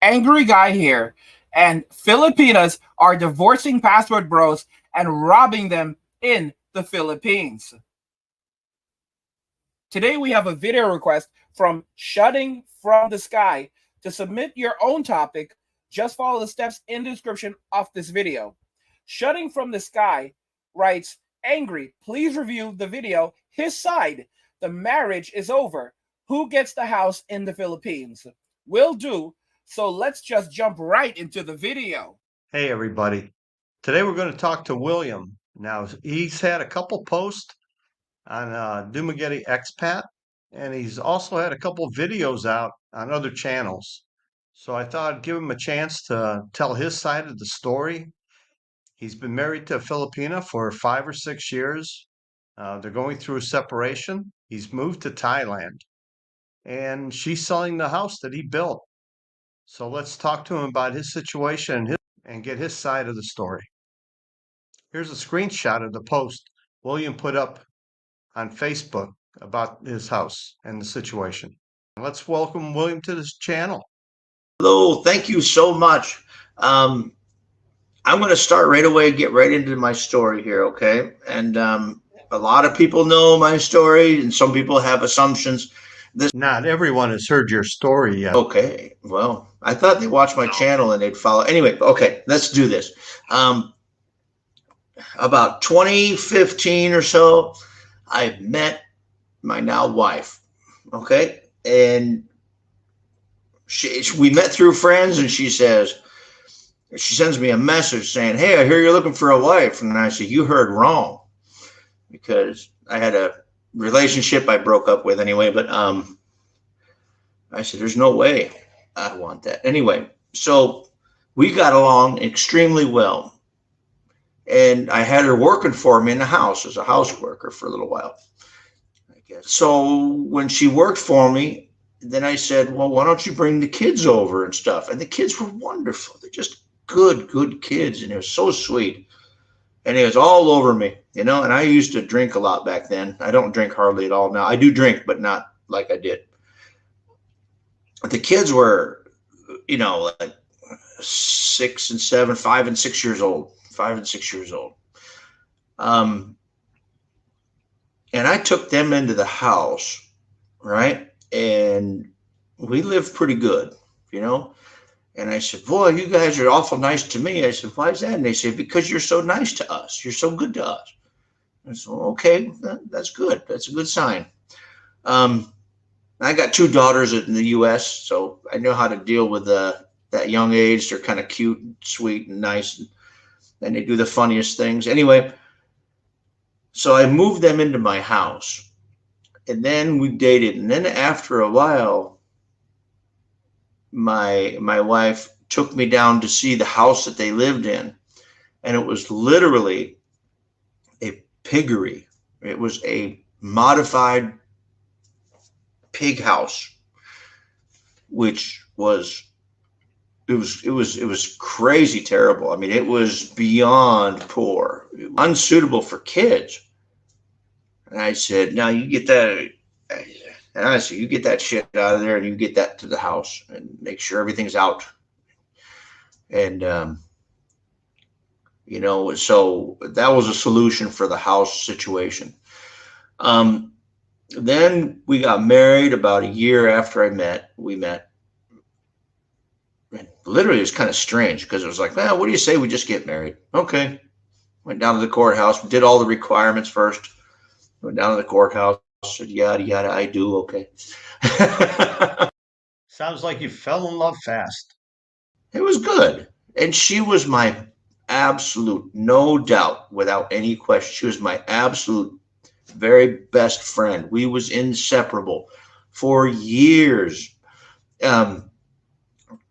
Angry Guy here, and Filipinas are divorcing password bros and robbing them in the Philippines. Today we have a video request from Shutting from the Sky. To submit your own topic, just follow the steps in the description of this video. Shutting from the Sky writes, "Angry, please review the video. His side. The marriage is over. Who gets the house in the Philippines?" Will do. So let's just jump right into the video. Hey everybody. Today we're going to talk to William. Now he's had a couple posts on Dumagetti Expat, and he's also had a couple videos out on other channels. So I thought I'd give him a chance to tell his side of the story. He's been married to a Filipina for 5 or 6 years. They're going through a separation. He's moved to Thailand, and she's selling the house that he built. So let's talk to him about his situation and get his side of the story. Here's a screenshot of the post William put up on Facebook about his house and the situation. Let's welcome William to this channel. Hello, thank you so much. I'm going to start right away, get right into my story here, okay? And a lot of people know my story, and some people have assumptions. Not everyone has heard your story yet. Okay, well, I thought they watched my channel and they'd follow. Anyway, okay, let's do this. About 2015 or so, I met my now wife, okay? And we met through friends, and she sends me a message saying, "Hey, I hear you're looking for a wife." And I said, "You heard wrong," because I had a relationship I broke up with anyway. But I said, "There's no way I want that." Anyway, so we got along extremely well. And I had her working for me in the house as a house worker for a little while, I guess. So when she worked for me, then I said, "Well, why don't you bring the kids over and stuff?" And the kids were wonderful. They're just good kids. And it was so sweet. And it was all over me, you know, and I used to drink a lot back then. I don't drink hardly at all now. I do drink, but not like I did. The kids were, you know, like 6 and 7, 5 and 6 years old. 5 and 6 years old. And I took them into the house, right? And we lived pretty good, you know? And I said, "Boy, you guys are awful nice to me." I said, "Why is that?" And they said, "Because you're so nice to us. You're so good to us." I said, "Okay, that's good. That's a good sign." I got 2 daughters in the U.S., so I know how to deal with that young age. They're kind of cute and sweet and nice. And they do the funniest things. Anyway, so I moved them into my house, and then we dated. And then after a while, my wife took me down to see the house that they lived in, and it was literally a piggery. It was a modified pig house, which was it was crazy terrible. I mean, it was beyond poor, unsuitable for kids. And I said, "Now you get that." And I said, "You get that shit out of there, and you get that to the house, and make sure everything's out." And you know, so that was a solution for the house situation. Then we got married about a year after we met. And literally, it was kind of strange because it was like, "Well, what do you say we just get married?" Okay. Went down to the courthouse, did all the requirements first. Went down to the courthouse, said, "Yada, yada, I do." Okay. Sounds like you fell in love fast. It was good. And she was my absolute, no doubt, without any question, she was my absolute very best friend. We was inseparable for years.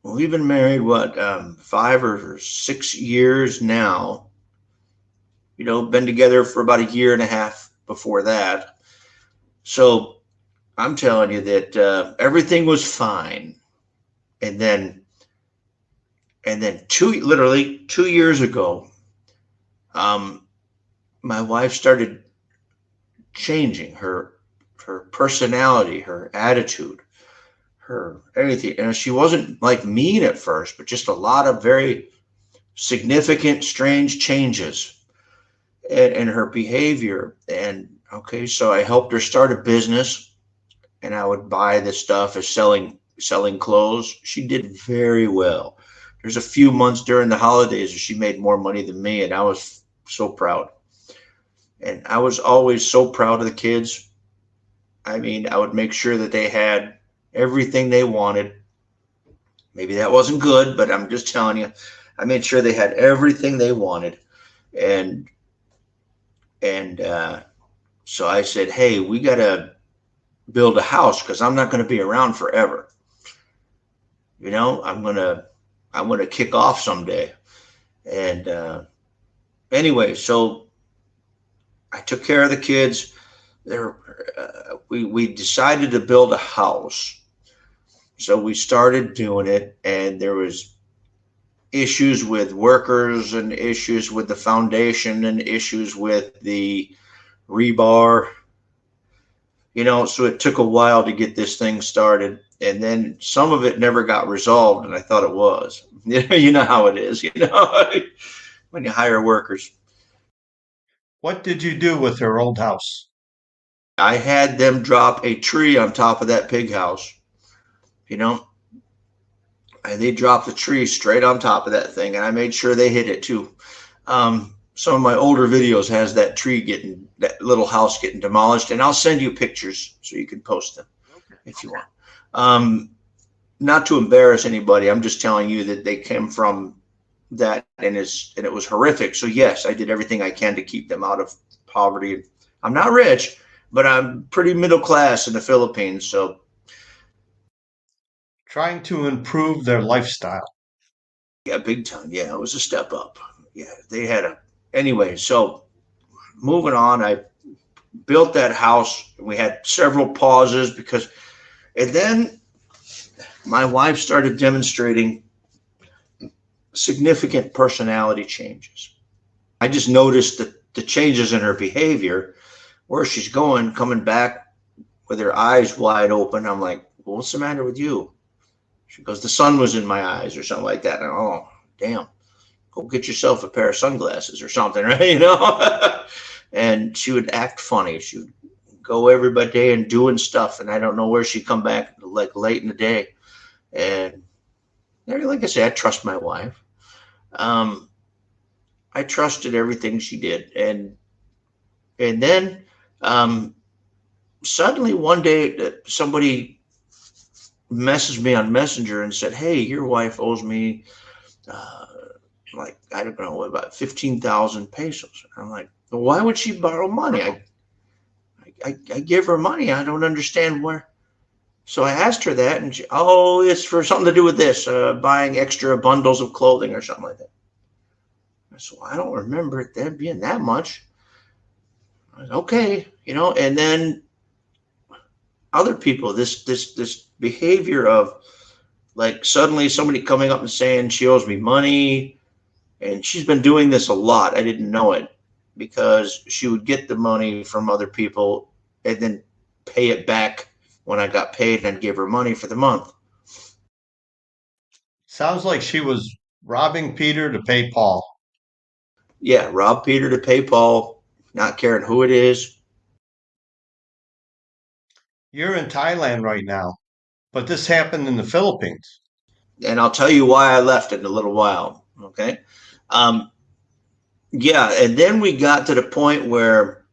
We've been married, 5 or 6 years now. You know, been together for about a year and a half before that. So I'm telling you that everything was fine. And then literally 2 years ago, my wife started changing her personality, her attitude, her, everything. And she wasn't like mean at first, but just a lot of very significant, strange changes in her behavior. And okay, so I helped her start a business, and I would buy this stuff as selling clothes. She did very well. There's a few months during the holidays where she made more money than me, and I was so proud. And I was always so proud of the kids. I mean, I would make sure that they had everything they wanted. Maybe that wasn't good, but I'm just telling you, I made sure they had everything they wanted. And so I said, hey, we got to build a house because I'm not going to be around forever. You know, I'm going to kick off someday. And anyway, so I took care of the kids. We decided to build a house. So we started doing it, and there was issues with workers and issues with the foundation and issues with the rebar, you know, so it took a while to get this thing started. And then some of it never got resolved, and I thought it was. You know how it is, you know, when you hire workers. What did you do with her old house? I had them drop a tree on top of that pig house, you know, and they dropped the tree straight on top of that thing, and I made sure they hit it too. Some of my older videos has that that little house getting demolished, and I'll send you pictures so you can post them if you want. Not to embarrass anybody, I'm just telling you that they came from that, and it was horrific. So yes, I did everything I can to keep them out of poverty. I'm not rich, but I'm pretty middle class in the Philippines, so trying to improve their lifestyle. yeah, big time. Yeah, it was a step up. Yeah, they had anyway, so moving on, I built that house. We had several pauses and then my wife started demonstrating significant personality changes. I just noticed the changes in her behavior, where she's coming back with her eyes wide open. I'm like, well, what's the matter with you? She goes, the sun was in my eyes or something like that. And oh, damn, go get yourself a pair of sunglasses or something, right? You know? And she would act funny. She would go every day and doing stuff. And I don't know where she'd come back like late in the day. And like I said, I trust my wife. I trusted everything she did. And then suddenly one day somebody messaged me on Messenger and said, hey, your wife owes me like, I don't know, about 15,000 pesos. And I'm like, well, why would she borrow money? I give her money. I don't understand where. So I asked her that, and it's for something to do with this, buying extra bundles of clothing or something like that. I said, well, I don't remember it there being that much. I was, okay, you know, and then other people, this behavior of like suddenly somebody coming up and saying she owes me money, and she's been doing this a lot. I didn't know it, because she would get the money from other people and then pay it back when I got paid, and I'd give her money for the month. Sounds like she was robbing Peter to pay Paul. Yeah, rob Peter to pay Paul, not caring who it is. You're in Thailand right now, but this happened in the Philippines. And I'll tell you why I left in a little while, okay? Yeah, and then we got to the point where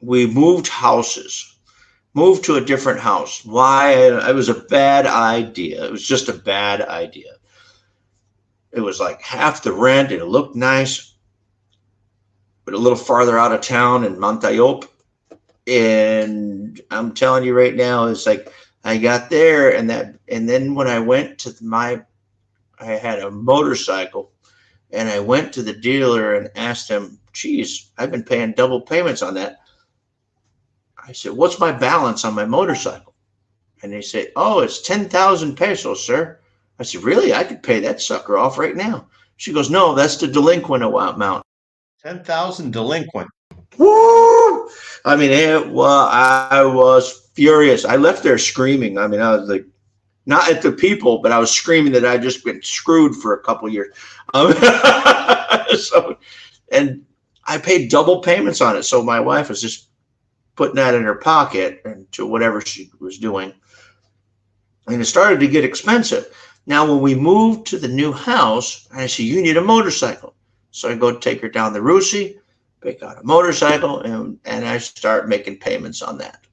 we moved to a different house. Why? It was a bad idea. It was just a bad idea. It was like half the rent. It looked nice, but a little farther out of town in Mantayop. And I'm telling you right now, it's like I got there, and then when I went to I had a motorcycle, and I went to the dealer and asked him, geez, I've been paying double payments on that. I said, what's my balance on my motorcycle? And they said, oh, it's 10,000 pesos, sir. I said, really? I could pay that sucker off right now. She goes, no, that's the delinquent amount. 10,000 delinquent. woo! I mean, I was furious. I left there screaming. I mean, I was like, not at the people, but I was screaming that I just been screwed for a couple years. And I paid double payments on it. So my wife was just putting that in her pocket and to whatever she was doing. And it started to get expensive. Now, when we moved to the new house, I said, you need a motorcycle. So I go take her down the Rusi, pick out a motorcycle, and I start making payments on that.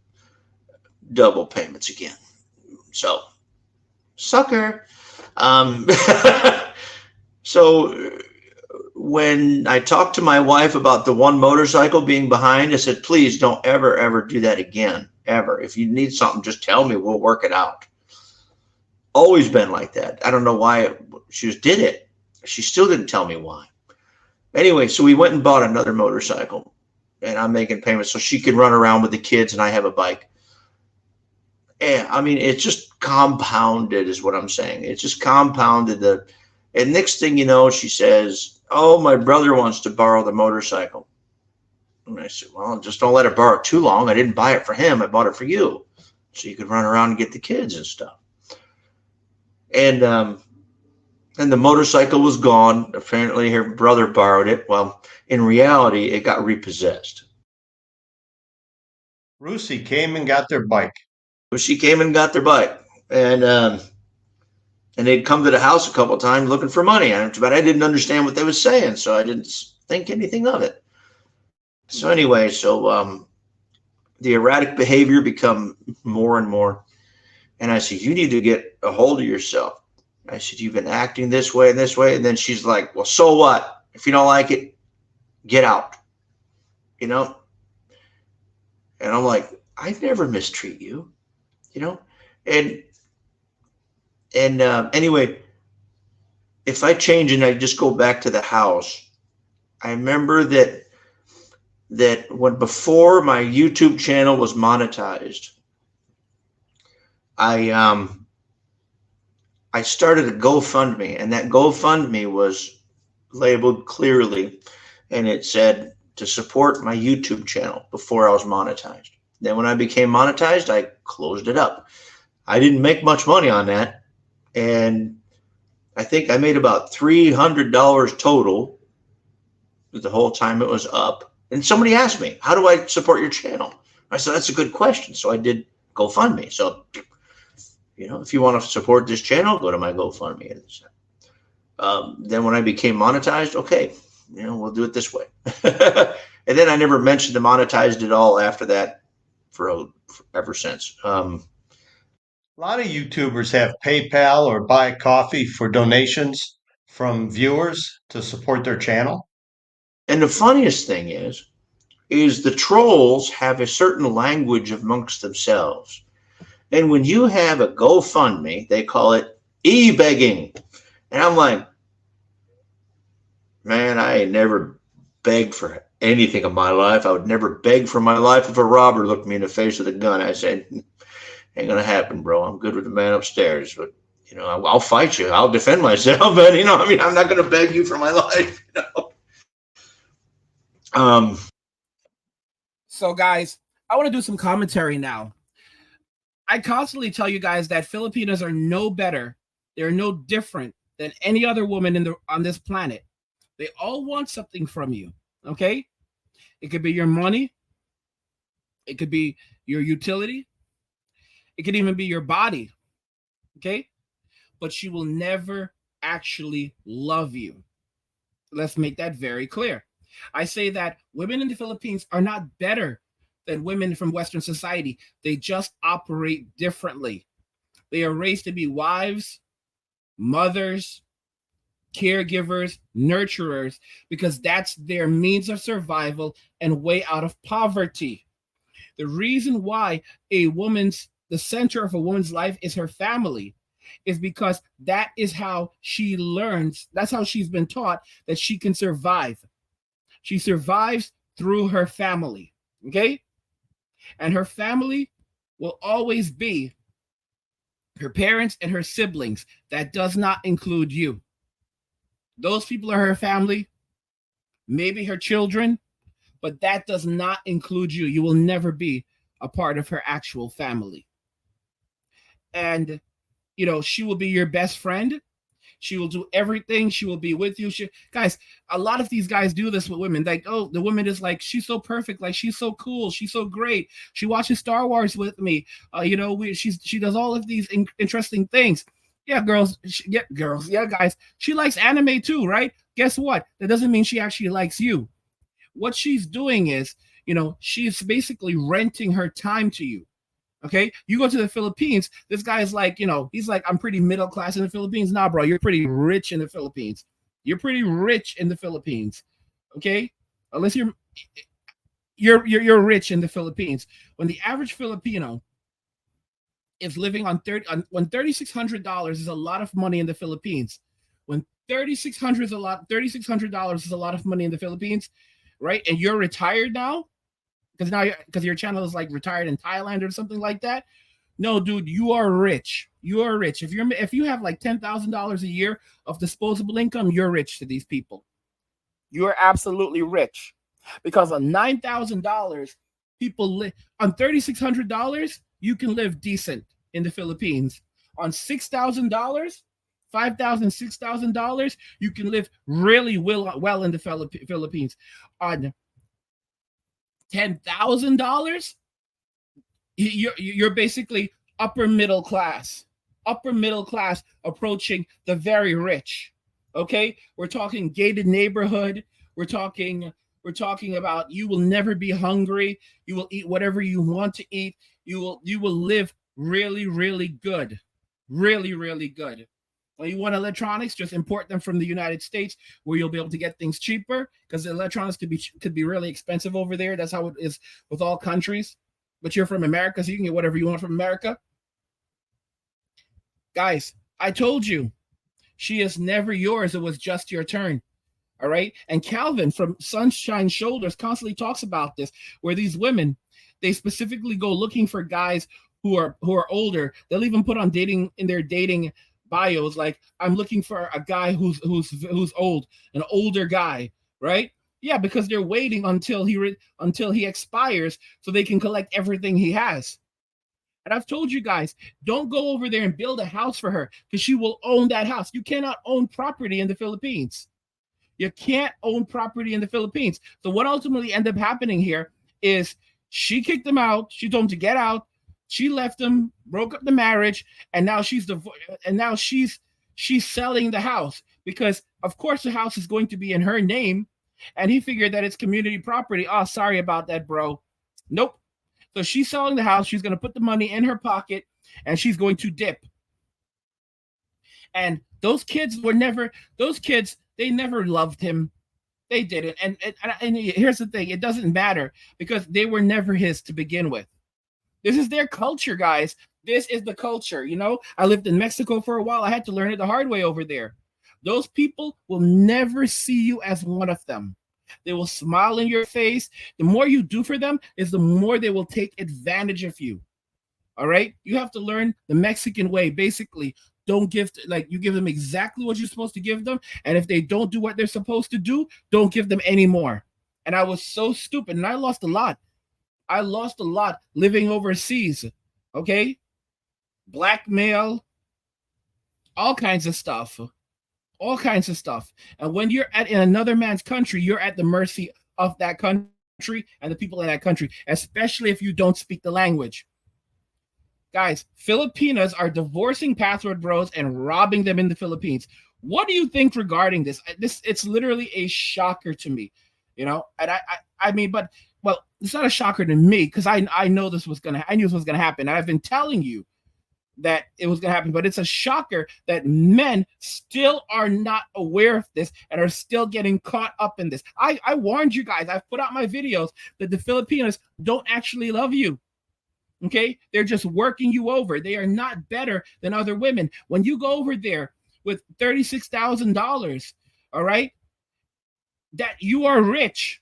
Double payments again. So, sucker. So when I talked to my wife about the one motorcycle being behind, I said, please don't ever do that again, ever. If you need something, just tell me. We'll work it out. Always been like that. I don't know why she just did it. She still didn't tell me why. Anyway, so we went and bought another motorcycle, and I'm making payments so she can run around with the kids and I have a bike. And I mean, it's just compounded is what I'm saying. It's just compounded. And next thing you know, she says, oh, my brother wants to borrow the motorcycle. And I said, well, just don't let her borrow it too long. I didn't buy it for him. I bought it for you so you could run around and get the kids and stuff. And the motorcycle was gone. Apparently her brother borrowed it. Well, in reality, it got repossessed. Rusi came and got their bike. Well, she came and got their bike. And they'd come to the house a couple of times looking for money. But I didn't understand what they were saying, so I didn't think anything of it. So anyway, the erratic behavior become more and more. And I said, you need to get a hold of yourself. I said, you've been acting this way and this way. And then she's like, well, so what? If you don't like it, get out. You know? And I'm like, I never mistreat you. You know? And anyway, if I change and I just go back to the house, I remember that when before my YouTube channel was monetized, I started a GoFundMe, and that GoFundMe was labeled clearly, and it said to support my YouTube channel before I was monetized. Then when I became monetized, I closed it up. I didn't make much money on that, and I think I made about $300 total the whole time it was up. And somebody asked me, how do I support your channel? I said, that's a good question. So I did GoFundMe. So, you know, if you want to support this channel, go to my GoFundMe. Then when I became monetized, okay, you know, we'll do it this way. And then I never mentioned the monetized at all after that for ever since. A lot of YouTubers have PayPal or buy coffee for donations from viewers to support their channel. And the funniest thing is the trolls have a certain language amongst themselves. And when you have a GoFundMe, they call it e-begging. And I'm like, man, I ain't never begged for anything in my life. I would never beg for my life if a robber looked me in the face with a gun. I said, ain't going to happen, bro. I'm good with the man upstairs. But, you know, I'll fight you. I'll defend myself. But, you know, I mean, I'm not going to beg you for my life, you know. So, guys, I want to do some commentary now. I constantly tell you guys that Filipinas are no better. They're no different than any other woman on this planet. They all want something from you, okay? It could be your money. It could be your utility. It could even be your body, okay? But she will never actually love you. Let's make that very clear. I say that women in the Philippines are not better than women from Western society. They just operate differently. They are raised to be wives, mothers, caregivers, nurturers, because that's their means of survival and way out of poverty. The reason why the center of a woman's life is her family is because that is how she learns. That's how she's been taught that she can survive. She survives through her family, okay? And her family will always be her parents and her siblings. That does not include you. Those people are her family, maybe her children, but that does not include you. You will never be a part of her actual family. And, you know, she will be your best friend. She will do everything. She will be with you. Guys, a lot of these guys do this with women. Like, oh, the woman is like, she's so perfect. Like, she's so cool. She's so great. She watches Star Wars with me. You know, she does all of these interesting things. Yeah, girls. Yeah, guys. She likes anime too, right? Guess what? That doesn't mean she actually likes you. What she's doing is, you know, she's basically renting her time to you. Okay, you go to the Philippines. This guy is like, you know, he's like, I'm pretty middle class in the Philippines. Nah, bro, you're pretty rich in the Philippines. You're pretty rich in the Philippines. Okay, unless you're rich in the Philippines. When the average Filipino is living on when $3,600 is a lot of money in the Philippines. When $3,600 is a lot of money in the Philippines, right? And you're retired now. Because your channel is like retired in Thailand or something like that. No, dude, you are rich. You are rich. If you have like $10,000 a year of disposable income, you're rich to these people. You are absolutely rich, because on $9,000, people live on $3,600. You can live decent in the Philippines. On $6,000, $5,000, $6,000, you can live really well in the Philippines. On $10,000, you're basically upper middle class approaching the very rich. Okay, we're talking gated neighborhood. We're talking about you will never be hungry. You will eat whatever you want to eat. You will live really, really good, really, really good. When you want electronics, just import them from the United States, where you'll be able to get things cheaper, because the electronics could be really expensive over there. That's how it is with all countries. But you're from America, so you can get whatever you want from America. Guys, I told you, she is never yours. It was just your turn. All right. And Calvin from Sunshine Shoulders constantly talks about this, where these women, they specifically go looking for guys who are older. They'll even put on their dating bios, like, I'm looking for a guy who's old, an older guy, right? Yeah, because they're waiting until he expires so they can collect everything he has. And I've told you guys, don't go over there and build a house for her, because she will own that house. You cannot own property in the Philippines. You can't own property in the Philippines. So what ultimately ended up happening here is she kicked him out. She told him to get out. She left him, broke up the marriage, and now she's selling the house, because of course the house is going to be in her name, and he figured that it's community property. Oh, sorry about that, bro. Nope. So she's selling the house. She's going to put the money in her pocket, and she's going to dip. And those kids, they never loved him. They didn't. And here's the thing. It doesn't matter, because they were never his to begin with. This is their culture, guys. This is the culture. You know, I lived in Mexico for a while. I had to learn it the hard way over there. Those people will never see you as one of them. They will smile in your face. The more you do for them is the more they will take advantage of you. All right? You have to learn the Mexican way. Basically, don't give, you give them exactly what you're supposed to give them. And if they don't do what they're supposed to do, don't give them any more. And I was so stupid, and I lost a lot. I lost a lot living overseas. Okay? Blackmail, all kinds of stuff. All kinds of stuff. And when you're in another man's country, you're at the mercy of that country and the people in that country, especially if you don't speak the language. Guys, Filipinas are divorcing password bros and robbing them in the Philippines. What do you think regarding this? It's literally a shocker to me. You know, and I mean, but well, it's not a shocker to me, because I knew this was gonna happen. And I've been telling you that it was gonna happen, but it's a shocker that men still are not aware of this and are still getting caught up in this. I warned you guys. I've put out my videos that the Filipinos don't actually love you. Okay, they're just working you over. They are not better than other women. When you go over there with $36,000, all right, that you are rich.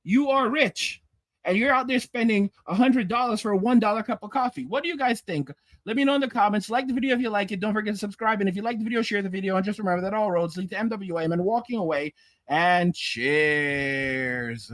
You are rich. And you're out there spending $100 for a $1 cup of coffee. What do you guys think? Let me know in the comments. Like the video if you like it. Don't forget to subscribe. And if you like the video, share the video. And just remember that all roads lead to MWA. And walking away. And cheers.